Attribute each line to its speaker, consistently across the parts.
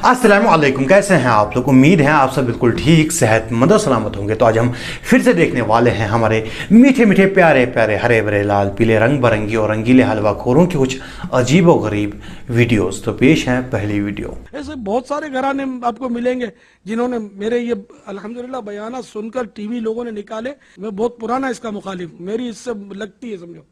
Speaker 1: अस्सलामु अलैकुम, कैसे हैं आप लोग। उम्मीद है आप सब बिल्कुल ठीक, सेहतमंद और सलामत होंगे। तो आज हम फिर से देखने वाले हैं हमारे मीठे मीठे प्यारे प्यारे हरे भरे लाल पीले रंग बिरंगी और रंगीले हलवा खोरों की कुछ अजीब व गरीब वीडियोस। तो पेश है पहली वीडियो।
Speaker 2: ऐसे बहुत सारे घराने आपको मिलेंगे जिन्होंने मेरे ये अल्हम्दुलिल्लाह बयाना सुनकर टीवी लोगों ने निकाले। मैं बहुत पुराना इसका मुखालिफ हूँ, मेरी इससे लगती है, समझो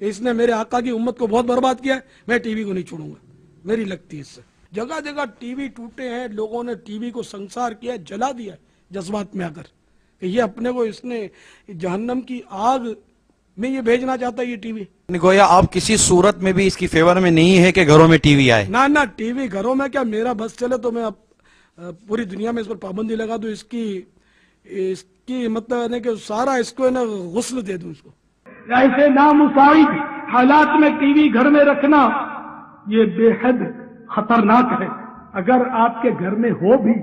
Speaker 2: कि इसने मेरे आका की उम्मत को बहुत बर्बाद किया है। मैं टीवी को नहीं छोड़ूंगा, मेरी लगती है इससे। जगह जगह टीवी टूटे हैं, लोगों ने टीवी को संसार किया, जला दिया जज्बात में आकर कि ये अपने को इसने जहन्नम की आग में ये भेजना चाहता है ये टीवी।
Speaker 3: गोया आप किसी सूरत में भी इसकी फेवर में नहीं है कि घरों में टीवी आए?
Speaker 2: ना ना, टीवी घरों में क्या, मेरा बस चले तो मैं पूरी दुनिया में इस पर पाबंदी लगा दूं। इसकी मतलब है कि सारा इसको ना गुस्ल दे दूं इसको। ऐसे नामुसाइद हालात में टीवी घर में रखना ये बेहद खतरनाक है। अगर आपके घर में हो भी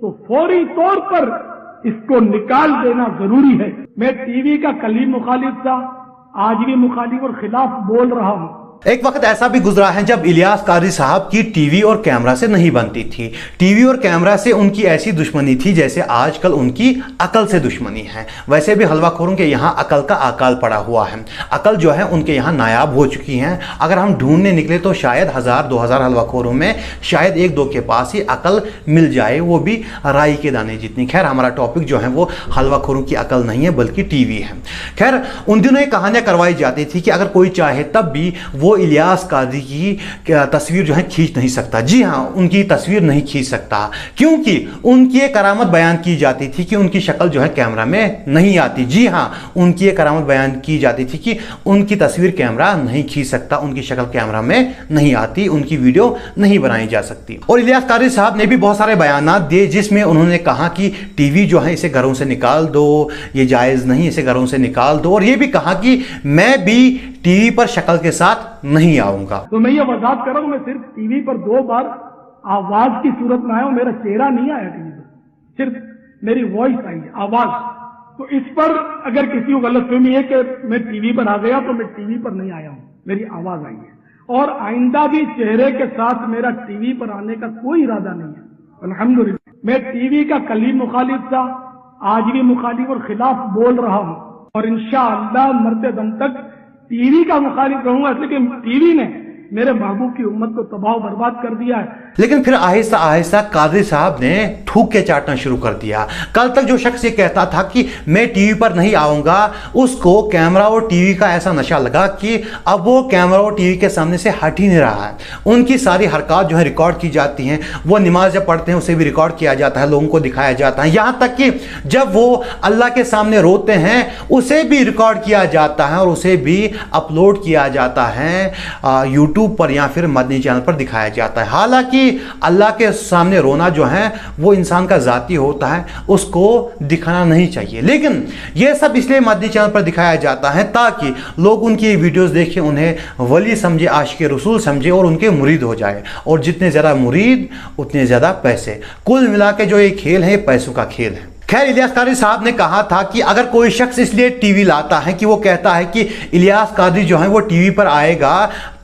Speaker 2: तो फौरी तौर पर इसको निकाल देना जरूरी है। मैं टीवी का कली मुखालिफ था, आज भी मुखालिफ और खिलाफ बोल रहा हूं।
Speaker 1: एक वक्त ऐसा भी गुजरा है जब इलियास कादरी साहब की टीवी और कैमरा से नहीं बनती थी। टीवी और कैमरा से उनकी ऐसी दुश्मनी थी जैसे आजकल उनकी अकल से दुश्मनी है। वैसे भी हलवा खोरों के यहाँ अकल का अकाल पड़ा हुआ है। अकल जो है उनके यहाँ नायाब हो चुकी हैं। अगर हम ढूंढने निकले तो शायद 1000-2000 हलवा खोरों में शायद 1-2 के पास ही अकल मिल जाए, वो भी राई के दाने जितनी। खैर, हमारा टॉपिक जो है वो हलवा खोरों की अकल नहीं है बल्कि टीवी है। खैर, उन दिनों ये कहानियां करवाई जाती थी कि अगर कोई चाहे तब भी वो इलियास कादरी की तस्वीर जो है खींच नहीं सकता। जी हाँ, उनकी तस्वीर नहीं खींच सकता क्योंकि उनकी एक करामत बयान की जाती थी कि उनकी शक्ल जो है कैमरा में नहीं आती। जी हाँ, उनकी एक करामत बयान की जाती थी कि उनकी तस्वीर कैमरा नहीं खींच सकता, उनकी शक्ल कैमरा में नहीं आती, उनकी वीडियो नहीं बनाई जा सकती। और इलियास कादरी साहब ने भी बहुत सारे बयानात दिए जिसमें उन्होंने कहा कि टीवी जो है इसे घरों से निकाल दो, ये जायज नहीं, इसे घरों से निकाल दो। और ये भी कहा कि मैं भी टीवी पर शक्ल के साथ नहीं आऊंगा।
Speaker 2: तो मैं ये वजाहत कर रहा हूं, मैं सिर्फ टीवी पर 2 बार आवाज की सूरत में आया हूं, मेरा चेहरा नहीं आया टीवी पर, सिर्फ मेरी वॉइस आई है, आवाज। तो इस पर अगर किसी को गलतफहमी है कि मैं टीवी पर आ गया, तो मैं टीवी पर नहीं आया हूं, मेरी आवाज आई है। और आइंदा भी चेहरे के साथ मेरा टीवी पर आने का कोई इरादा नहीं है। अल्हम्दुलिल्लाह, मैं टीवी का कली मुखालिफ था, आज भी मुखालिफ और खिलाफ बोल रहा हूं और इंशाअल्लाह मरते दम तक टीवी का मुखालिफ रहूंगा। लेकिन टीवी ने मेरे महबूब की उम्मत को तबाह बर्बाद कर दिया है।
Speaker 1: लेकिन फिर आहिस्ता आहिस्ता कादरी साहब ने थूक के चाटना शुरू कर दिया। कल तक जो शख्स ये कहता था कि मैं टीवी पर नहीं आऊंगा, उसको कैमरा और टीवी का ऐसा नशा लगा कि अब वो कैमरा और टीवी के सामने से हट ही नहीं रहा है। उनकी सारी हरकत जो है रिकॉर्ड की जाती हैं, वो नमाज जब पढ़ते हैं उसे भी रिकॉर्ड किया जाता है, लोगों को दिखाया जाता है। यहाँ तक कि जब वो अल्लाह के सामने रोते हैं उसे भी रिकॉर्ड किया जाता है और उसे भी अपलोड किया जाता है यूट्यूब पर या फिर मदनी चैनल पर दिखाया जाता है। हालांकि अल्लाह के सामने रोना जो है वो इंसान का जाती होता है, उसको दिखाना नहीं चाहिए। लेकिन ये सब इसलिए मदनी चैनल पर दिखाया जाता है ताकि लोग उनकी वीडियोस देखें, उन्हें वली समझे, आशिक रसूल समझे और उनके मुरीद हो जाए। और जितने ज़्यादा मुरीद उतने ज़्यादा पैसे। कुल मिला के जो ये खेल है, पैसों का खेल है। खैर, इलियास कादरी साहब ने कहा था कि अगर कोई शख्स इसलिए टीवी लाता है कि वो कहता है कि इलियास कादरी जो है वो टीवी पर आएगा,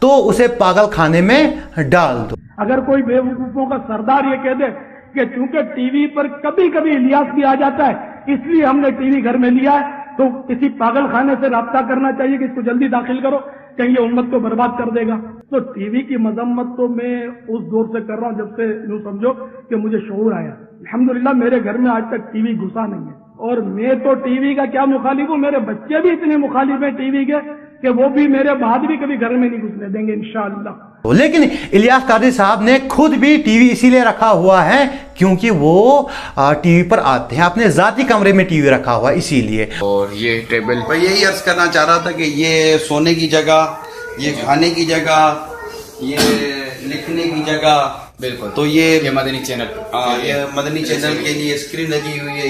Speaker 1: तो उसे पागल खाने में डाल दो।
Speaker 2: अगर कोई बेवकूफों का सरदार ये कह दे कि चूंकि टीवी पर कभी कभी इलियास भी आ जाता है इसलिए हमने टीवी घर में लिया है, तो किसी पागल खाने से राब्ता करना चाहिए कि इसको जल्दी दाखिल करो, कहीं ये उम्मत को बर्बाद कर देगा। तो टीवी की मजम्मत तो मैं उस दौर से कर रहा हूं जब से यूं समझो कि मुझे शऊर आया। अल्हम्दुलिल्लाह मेरे घर में आज तक टीवी घुसा नहीं है। और मैं तो टीवी का क्या मुखालिफ हूं, मेरे बच्चे भी इतने मुखालिफ हैं टीवी के कि वो भी मेरे बाद भी कभी घर में नहीं घुसने देंगे इंशाअल्लाह।
Speaker 1: लेकिन इलियास कादरी साहब ने खुद भी टीवी इसीलिए रखा हुआ है क्योंकि वो टीवी पर आते हैं, अपने जाती कमरे में टीवी रखा हुआ है इसीलिए।
Speaker 3: और ये टेबल पर यही अर्ज करना चाह रहा था कि ये सोने की जगह, ये खाने की जगह, ये लिखने की जगह,
Speaker 4: बिल्कुल।
Speaker 5: तो ये
Speaker 4: मदनी चैनल,
Speaker 5: ये मदनी चैनल के लिए स्क्रीन लगी हुई है,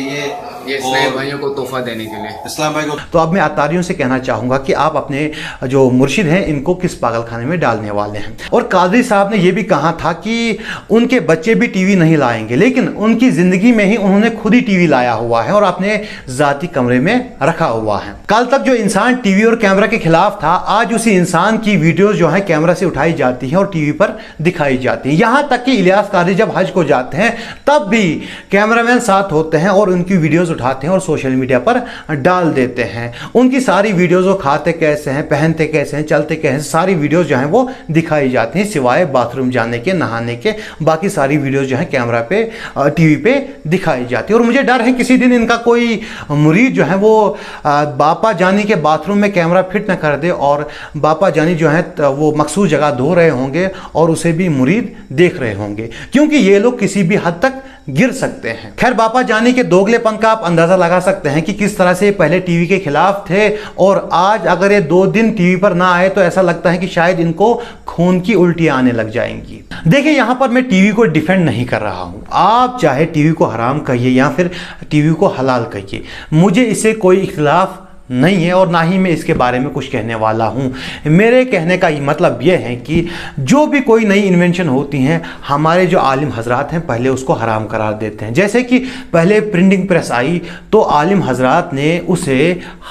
Speaker 4: ये इस्लामी भाइयों को तोहफा देने के लिए।
Speaker 5: इस्लाम भाई को
Speaker 1: तो अब मैं अतारियों से कहना चाहूँगा कि आप अपने जो मुर्शिद हैं इनको किस पागलखाने में डालने वाले हैं। और कादरी साहब ने यह भी कहा था कि उनके बच्चे भी टीवी नहीं लाएंगे, लेकिन उनकी ज़िंदगी में ही उन्होंने खुद ही टीवी लाया हुआ है और अपने ज़ाती कमरे में रखा हुआ है। कल तक जो इंसान टीवी और कैमरा के खिलाफ था, आज उसी इंसान की वीडियोज़ जो है कैमरा से उठाई जाती हैं और टीवी पर दिखाई जाती हैं। यहाँ तक कि इलियास कादरी जब हज को जाते हैं तब भी कैमरामैन साथ होते हैं और उनकी वीडियोज़ उठाते हैं और सोशल मीडिया पर डाल देते हैं। उनकी सारी वीडियोज़, वो खाते कैसे हैं, पहनते कैसे हैं, चलते कैसे हैं, सारी वीडियोज़ जो हैं वो दिखाई जाती हैं, सिवाय बाथरूम जाने के, नहाने के। बाकी सारी वीडियोज़ जो हैं कैमरा पे, टीवी पे दिखाई जाती है। और मुझे डर है किसी दिन इनका कोई मुरीद जो है वो बापा जानी के बाथरूम में कैमरा फिट न कर दे और बापा जानी जो है वो मखसूस जगह धो रहे होंगे और उसे भी मुरीद देख रहे होंगे, क्योंकि ये लोग किसी भी हद तक गिर सकते हैं। खैर, बापा जानी के दोगलेपन का आप अंदाजा लगा सकते हैं कि किस तरह से पहले टीवी के खिलाफ थे और आज अगर ये 2 दिन टीवी पर ना आए तो ऐसा लगता है कि शायद इनको खून की उल्टियां आने लग जाएंगी। देखिए, यहां पर मैं टीवी को डिफेंड नहीं कर रहा हूं। आप चाहे टीवी को हराम कहिए या फिर टीवी को हलाल कहिए, मुझे इससे कोई इख्तिलाफ नहीं है और ना ही मैं इसके बारे में कुछ कहने वाला हूं। मेरे कहने का मतलब यह है कि जो भी कोई नई इन्वेंशन होती हैं, हमारे जो आलिम हजरात हैं पहले उसको हराम करार देते हैं। जैसे कि पहले प्रिंटिंग प्रेस आई तो आलिम हजरात ने उसे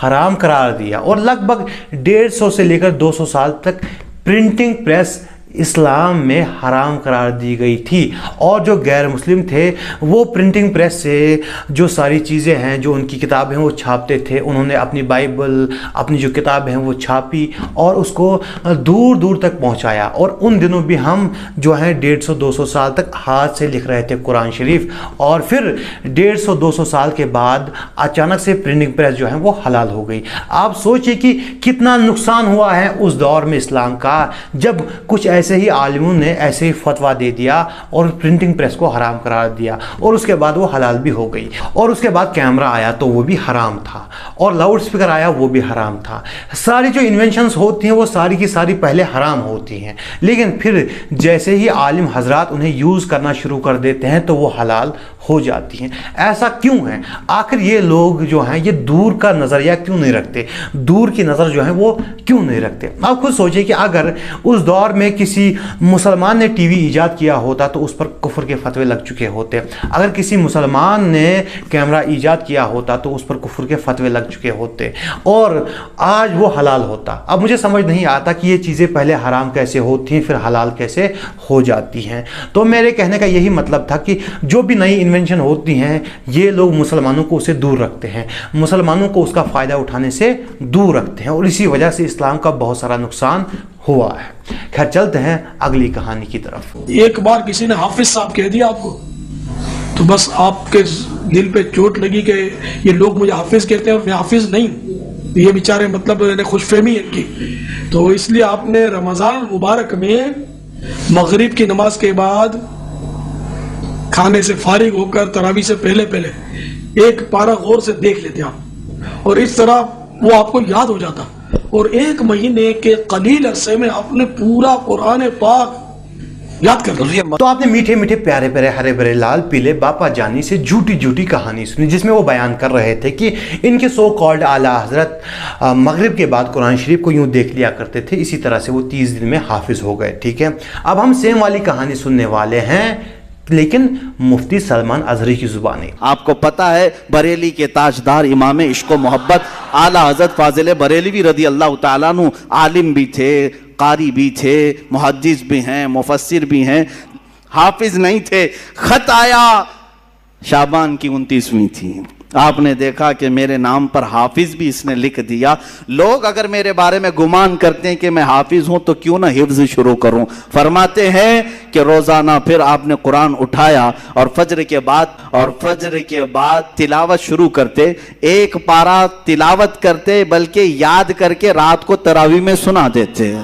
Speaker 1: हराम करार दिया और लगभग 150 से लेकर 200 साल तक प्रिंटिंग प्रेस इस्लाम में हराम करार दी गई थी। और जो गैर मुस्लिम थे वो प्रिंटिंग प्रेस से जो सारी चीज़ें हैं, जो उनकी किताबें वो छापते थे, उन्होंने अपनी बाइबल, अपनी जो किताबें हैं वो छापी और उसको दूर दूर तक पहुंचाया। और उन दिनों भी हम जो हैं 150-200 साल तक हाथ से लिख रहे थे कुरान शरीफ, और फिर 150-200 साल के बाद अचानक से प्रिंटिंग प्रेस जो है वो हलाल हो गई। आप सोचिए कि कितना नुकसान हुआ है उस दौर में इस्लाम का, जब कुछ ऐसे ही आलिमों ने ऐसे ही फतवा दे दिया और प्रिंटिंग प्रेस को हराम करार दिया और उसके बाद वो हलाल भी हो गई। और उसके बाद कैमरा आया तो वो भी हराम था और लाउड स्पीकर आया वो भी हराम था। सारी जो इन्वेंशंस होती हैं वो सारी की सारी पहले हराम होती हैं, लेकिन फिर जैसे ही आलिम हजरात उन्हें यूज़ करना शुरू कर देते हैं तो वो हलाल हो जाती हैं। ऐसा क्यों है? आखिर ये लोग जो हैं ये दूर का नज़रिया क्यों नहीं रखते, दूर की नज़र जो है वो क्यों नहीं रखते? आप खुद सोचिए कि अगर उस दौर में किसी मुसलमान ने टीवी ईजाद किया होता तो उस पर कुफ्र के फतवे लग चुके होते। अगर किसी मुसलमान ने कैमरा ईजाद किया होता तो उस पर कुफ्र के फतवे लग चुके होते और आज वो हलाल होता। अब मुझे समझ नहीं आता कि ये चीज़ें पहले हराम कैसे होती हैं फिर हलाल कैसे हो जाती हैं। तो मेरे कहने का यही मतलब था कि जो भी नई इन्वेंशन होती हैं ये लोग मुसलमानों को उसे दूर रखते हैं, मुसलमानों को उसका फ़ायदा उठाने से दूर रखते हैं और इसी वजह से इस्लाम का बहुत सारा नुकसान हुआ है। खैर, चलते हैं अगली कहानी की तरफ।
Speaker 2: एक बार किसी ने हाफिज साहब कह दिया आपको तो बस आपके दिल पे चोट लगी कि ये लोग मुझे हाफिज कहते हैं और मैं हाफिज नहीं हूँ। ये बेचारे मतलब खुशफहमी इनकी, तो इसलिए आपने रमज़ान मुबारक में मगरिब की नमाज के बाद खाने से फारिग होकर तरावी से पहले पहले एक पारा गौर से देख लेते आप और इस तरह वो आपको याद हो जाता और 1 महीने के कलील अरसे में आपने पूरा कुरान पाक याद कर लिया।
Speaker 1: तो आपने मीठे मीठे प्यारे प्यारे हरे भरे लाल पीले बापा जानी से झूठी झूठी कहानी सुनी जिसमें वो बयान कर रहे थे कि इनके सो कॉल्ड आला हजरत मगरिब के बाद कुरान शरीफ को यूं देख लिया करते थे, इसी तरह से वो 30 दिन में हाफिज हो गए। ठीक है, अब हम सेम वाली कहानी सुनने वाले हैं लेकिन मुफ्ती सलमान अजहरी की जुबानी।
Speaker 5: आपको पता है बरेली के ताजदार इमाम इश्क व मोहब्बत आला हजरत फाजिल बरेलवी रदी अल्लाह ताला अन्हु आलिम भी थे, कारी भी थे, मुहद्दिस भी हैं, मुफस्सिर भी हैं, हाफिज नहीं थे। खत आया शाबान की 29वीं थी, आपने देखा कि मेरे नाम पर हाफिज भी इसने लिख दिया। लोग अगर मेरे बारे में गुमान करते हैं कि मैं हाफिज हूं तो क्यों ना हिफ्ज शुरू करूं। फरमाते हैं कि रोजाना फिर आपने कुरान उठाया और फजर के बाद तिलावत शुरू करते, एक पारा तिलावत करते बल्कि याद करके रात को तरावी में सुना देते।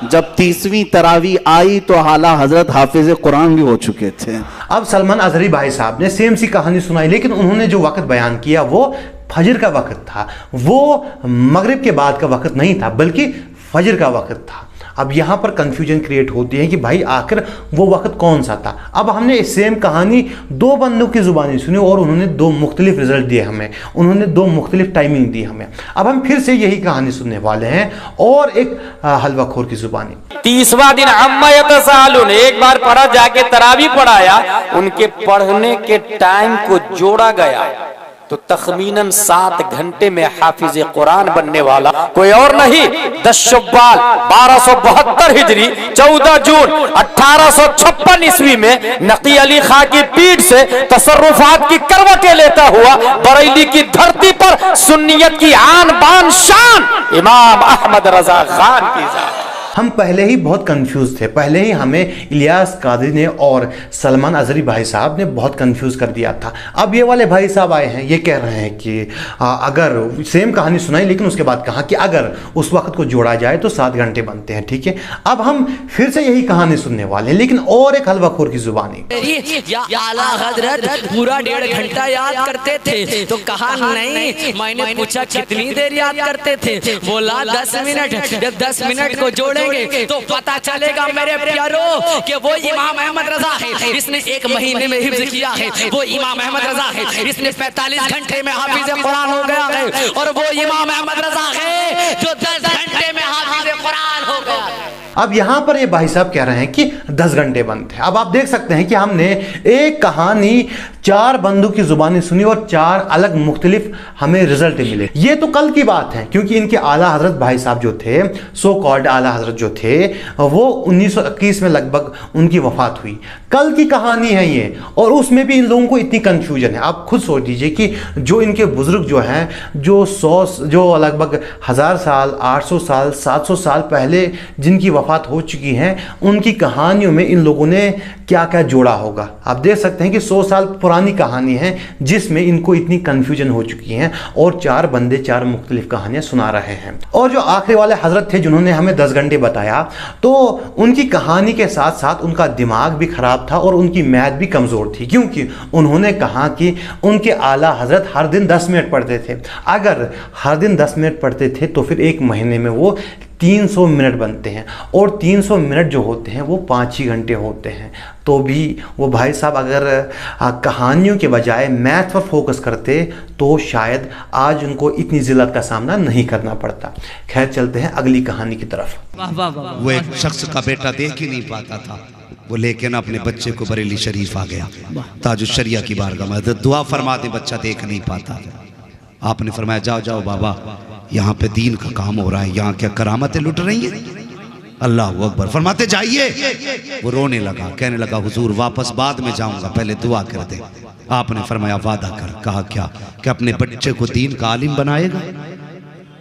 Speaker 5: जब 30वीं तरावी आई तो आला हजरत हाफिज कुरान भी हो चुके थे।
Speaker 1: अब सलमान अजहरी भाई साहब ने सेम सी कहानी सुनाई, लेकिन उन्होंने जो वक्त बयान किया वो फजर का वक्त था, वो मगरिब के बाद का वक्त नहीं था बल्कि फजर का वक्त था। अब यहाँ पर कंफ्यूजन क्रिएट होती है कि भाई आखिर वो वक्त कौन सा था। अब हमने सेम कहानी दो बंदों की ज़ुबानी सुनी और उन्होंने दो मुख्तलिफ रिजल्ट दिए हमें, उन्होंने दो मुख्तलिफ टाइमिंग दी हमें। अब हम फिर से यही कहानी सुनने वाले हैं और एक हलवाखोर की ज़ुबानी।
Speaker 6: 30वां दिन अम्मा यतसालून, एक बार पढ़ा जाके तरावी पढ़ाया, उनके पढ़ने के टाइम को जोड़ा गया तो तखमीनन 7 घंटे में हाफिज कुरान बनने वाला कोई और नहीं, 10 शव्वाल 1272 हिजरी 14 जून 1856 ईस्वी में नकी अली खां की पीठ से तसर्रुफात की करवटें लेता हुआ बरेली की धरती पर सुन्नियत की आन बान शान इमाम अहमद रजा खान की जात।
Speaker 1: हम पहले ही बहुत कंफ्यूज थे, पहले ही हमें इलियास कादरी ने और सलमान अजहरी भाई साहब ने बहुत कंफ्यूज कर दिया था। अब ये वाले भाई साहब आए हैं, ये कह रहे हैं कि अगर सेम कहानी सुनाई लेकिन उसके बाद कहा कि अगर उस वक्त को जोड़ा जाए तो 7 घंटे बनते हैं। ठीक है, अब हम फिर से यही कहानी सुनने वाले हैं लेकिन और एक हलवाखोर की जुबानी।
Speaker 7: आला हजरत पूरा 1.5 घंटा याद करते थे तो कहा नहीं, मैंने पूछा कितनी देर याद करते थे, बोला 10 मिनट। जब 10 मिनट को जोड़ेंगे तो पता चलेगा मेरे प्यारो कि वो इमाम अहमद रजा है, इसने 1 महीने में हिफ्ज किया है। वो इमाम अहमद रजा है, इसने 45 घंटे में हाफिज कुरान हो गया है। और वो इमाम अहमद रजा है जो 10 घंटे में हाफिज कुरान हो गया है।
Speaker 1: अब यहाँ पर ये भाई साहब कह रहे हैं कि 10 घंटे बनते हैं। अब आप देख सकते हैं कि हमने एक कहानी 4 बंदों की जुबानी सुनी और 4 अलग मुख्तलिफ हमें रिजल्ट मिले। ये तो कल की बात है क्योंकि इनके आला हजरत भाई साहब जो थे, सो कॉल्ड आला हजरत जो थे, वो 1921 में लगभग उनकी वफात हुई। कल की कहानी है ये और उसमें भी इन लोगों को इतनी कंफ्यूजन है। आप खुद सोच लीजिए कि जो इनके बुजुर्ग जो हैं, जो लगभग 1000 साल 800 साल 700 साल पहले जिनकी वफात हो चुकी हैं, उनकी कहानियों में इन लोगों ने क्या क्या जोड़ा होगा। आप देख सकते हैं कि 100 साल पुरानी कहानी है जिसमें इनको इतनी कंफ्यूजन हो चुकी है और 4 बंदे 4 मुख्तलिफ कहानियां सुना रहे हैं। और जो आखिरी वाले हजरत थे जिन्होंने हमें 10 घंटे बताया, तो उनकी कहानी के साथ साथ उनका दिमाग भी खराब था और उनकी मैथ भी कमज़ोर थी क्योंकि उन्होंने कहा कि उनके आला हजरत हर दिन 10 मिनट पढ़ते थे। अगर हर दिन 10 मिनट पढ़ते थे तो फिर एक महीने में वो 300 मिनट बनते हैं और 300 मिनट जो होते हैं वो 5 ही घंटे होते हैं। तो भी वो भाई साहब अगर कहानियों के बजाय मैथ पर फोकस करते तो शायद आज उनको इतनी जिल्लत का सामना नहीं करना पड़ता। खैर चलते हैं अगली कहानी की तरफ।
Speaker 8: वो एक शख्स का बेटा देख ही नहीं पाता था, वो लेकिन अपने बच्चे को बरेली शरीफ आ गया, ताजुश शरिया की बारगाह में दुआ फरमा दे, बच्चा देख नहीं पाता। आपने फरमाया जाओ जाओ बाबा, यहाँ पे दीन का काम हो रहा है, यहाँ क्या करामतें लुट रही हैं। अल्लाह अकबर फरमाते जाइए। वो रोने लगा, कहने लगा हुजूर वापस बाद में जाऊंगा, पहले दुआ कर दे। आपने फरमाया वादा कर। कहा क्या? कि अपने बच्चे को दीन का आलिम बनाएगा।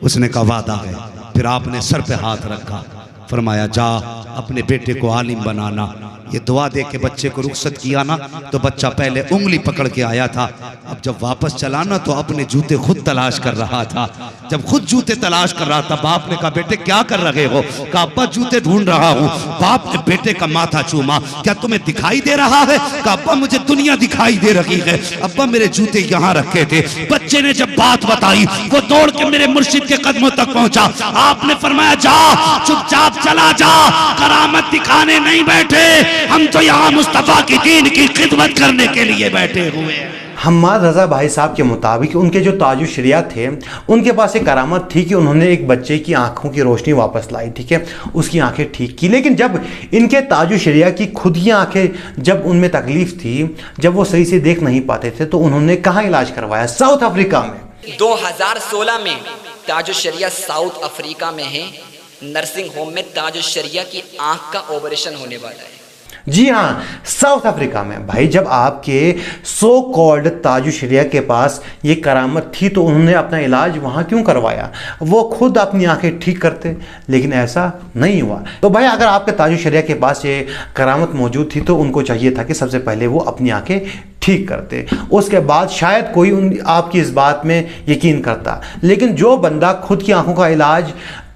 Speaker 8: उसने कहा वादा है। फिर आपने सर पे हाथ रखा, फरमाया जा अपने बेटे को आलिम बनाना। ये दुआ दे के बच्चे को रुखसत किया ना तो बच्चा पहले उंगली पकड़ के आया था, अब जब वापस चला ना तो अपने जूते खुद तलाश कर रहा था। जब खुद जूते तलाश कर रहा था, बाप ने कहा बेटे क्या कर रहे हो? कहा अब्बा जूते ढूंढ रहा हूँ। बाप ने बेटे का माथा चूमा, क्या तुम्हें दिखाई दे रहा है? कहा अब्बा मुझे दुनिया दिखाई दे रही है, अब्बा मेरे जूते यहाँ रखे थे। बच्चे ने जब बात बताई वो दौड़ के मेरे मुर्शिद के कदमों तक पहुंचा। आपने फरमाया जा चुपचाप चला जा, करामत दिखाने नहीं बैठे, हम तो यहाँ मुस्तफा की दीन की खिदमत करने के लिए बैठे हुए हैं।
Speaker 1: हम्माद रजा भाई साहब के मुताबिक उनके जो ताजुश शरिया थे, उनके पास एक करामत थी कि उन्होंने एक बच्चे की आंखों की रोशनी वापस लाई, ठीक है, उसकी आंखें ठीक की। लेकिन जब इनके ताजुश शरिया की खुद ही आंखें, जब उनमें तकलीफ थी, जब वो सही से देख नहीं पाते थे, तो उन्होंने कहाँ इलाज करवाया? साउथ अफ्रीका में।
Speaker 9: 2016 में ताजुश शरिया साउथ अफ्रीका में है, नर्सिंग होम में ताजुश शरिया की आंख का ऑपरेशन होने वाला है।
Speaker 1: जी हाँ, साउथ अफ्रीका में। भाई जब आपके सो कॉल्ड ताजुश शरिया के पास ये करामत थी तो उन्होंने अपना इलाज वहाँ क्यों करवाया? वो खुद अपनी आंखें ठीक करते, लेकिन ऐसा नहीं हुआ। तो भाई अगर आपके ताजुश शरिया के पास ये करामत मौजूद थी तो उनको चाहिए था कि सबसे पहले वो अपनी आंखें ठीक करते, उसके बाद शायद कोई आपकी इस बात में यकीन करता। लेकिन जो बंदा खुद की आंखों का इलाज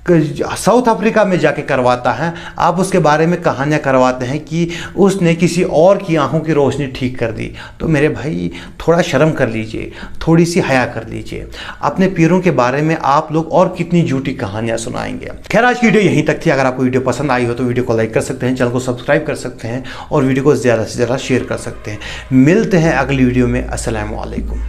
Speaker 1: साउथ अफ्रीका में जाके करवाता है, आप उसके बारे में कहानियाँ करवाते हैं कि उसने किसी और की आंखों की रोशनी ठीक कर दी। तो मेरे भाई थोड़ा शर्म कर लीजिए, थोड़ी सी हया कर लीजिए। अपने पीरों के बारे में आप लोग और कितनी झूठी कहानियाँ सुनाएंगे। खैर आज की वीडियो यहीं तक थी। अगर आपको वीडियो पसंद आई हो तो वीडियो को लाइक कर सकते हैं, चैनल को सब्सक्राइब कर सकते हैं और वीडियो को ज़्यादा से ज़्यादा शेयर कर सकते हैं। मिलते हैं अगली वीडियो में। अस्सलामु अलैकुम।